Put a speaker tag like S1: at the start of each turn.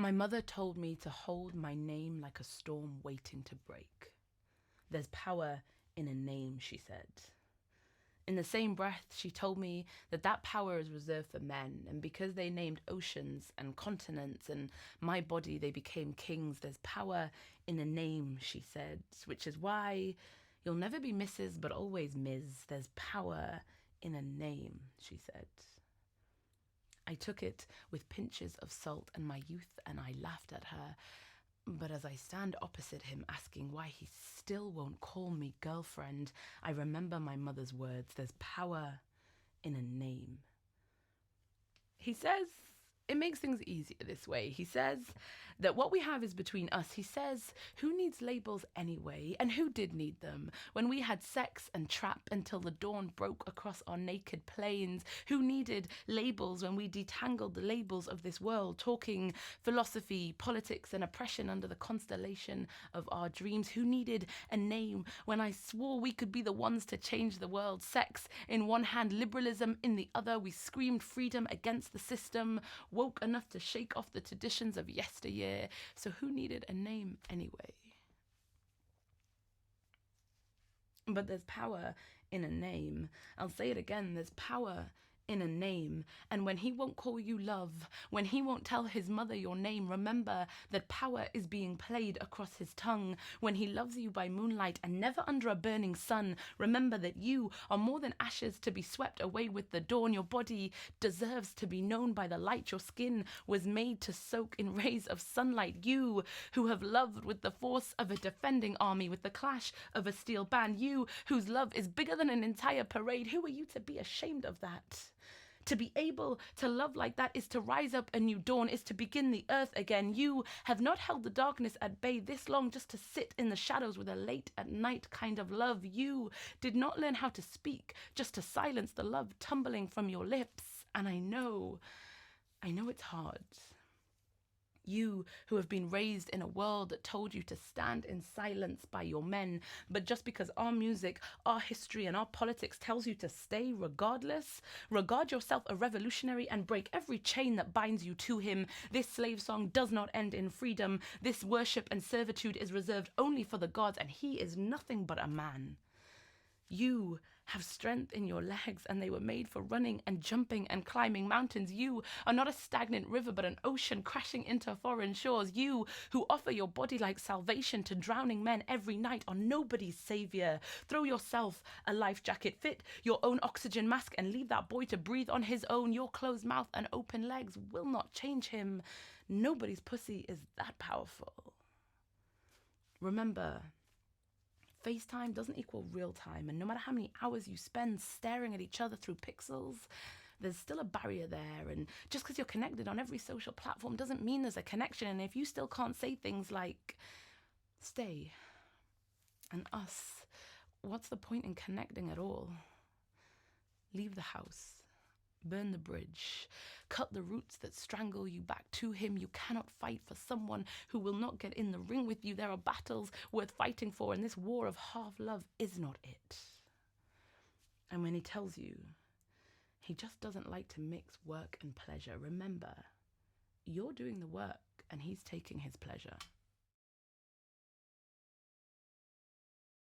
S1: My mother told me to hold my name like a storm waiting to break. There's power in a name, she said. In the same breath, she told me that that power is reserved for men, and because they named oceans and continents and my body, they became kings. There's power in a name, she said, which is why you'll never be Mrs. but always Ms. There's power in a name, she said. I took it with pinches of salt and my youth, and I laughed at her. But as I stand opposite him asking why he still won't call me girlfriend, I remember my mother's words. There's power in a name. He says it makes things easier this way. He says that what we have is between us. He says, who needs labels anyway? And who did need them? When we had sex and trap until the dawn broke across our naked plains, who needed labels when we detangled the labels of this world, talking philosophy, politics, and oppression under the constellation of our dreams? Who needed a name when I swore we could be the ones to change the world? Sex in one hand, liberalism in the other. We screamed freedom against the system, woke enough to shake off the traditions of yesteryear. So who needed a name anyway? But there's power in a name. I'll say it again, there's power in a name. And when he won't call you love, when he won't tell his mother your name, remember that power is being played across his tongue. When he loves you by moonlight and never under a burning sun, remember that you are more than ashes to be swept away with the dawn. Your body deserves to be known by the light. Your skin was made to soak in rays of sunlight. You who have loved with the force of a defending army, with the clash of a steel band. You whose love is bigger than an entire parade. Who are you to be ashamed of that? To be able to love like that is to rise up a new dawn, is to begin the earth again. You have not held the darkness at bay this long just to sit in the shadows with a late at night kind of love. You did not learn how to speak just to silence the love tumbling from your lips. And I know it's hard. You who have been raised in a world that told you to stand in silence by your men, but just because our music, our history, and our politics tells you to stay regardless, regard yourself a revolutionary and break every chain that binds you to him. This slave song does not end in freedom. This worship and servitude is reserved only for the gods, and he is nothing but a man. You have strength in your legs, and they were made for running and jumping and climbing mountains. You are not a stagnant river, but an ocean crashing into foreign shores. You who offer your body like salvation to drowning men every night are nobody's savior. Throw yourself a life jacket, fit your own oxygen mask, and leave that boy to breathe on his own. Your closed mouth and open legs will not change him. Nobody's pussy is that powerful. Remember, FaceTime doesn't equal real time, and no matter how many hours you spend staring at each other through pixels, there's still a barrier there. And just because you're connected on every social platform doesn't mean there's a connection. And if you still can't say things like stay and us, what's the point in connecting at all? Leave the house. Burn the bridge. Cut the roots that strangle you back to him. You cannot fight for someone who will not get in the ring with you. There are battles worth fighting for, and this war of half love is not it. And when he tells you he just doesn't like to mix work and pleasure, remember, you're doing the work and he's taking his pleasure.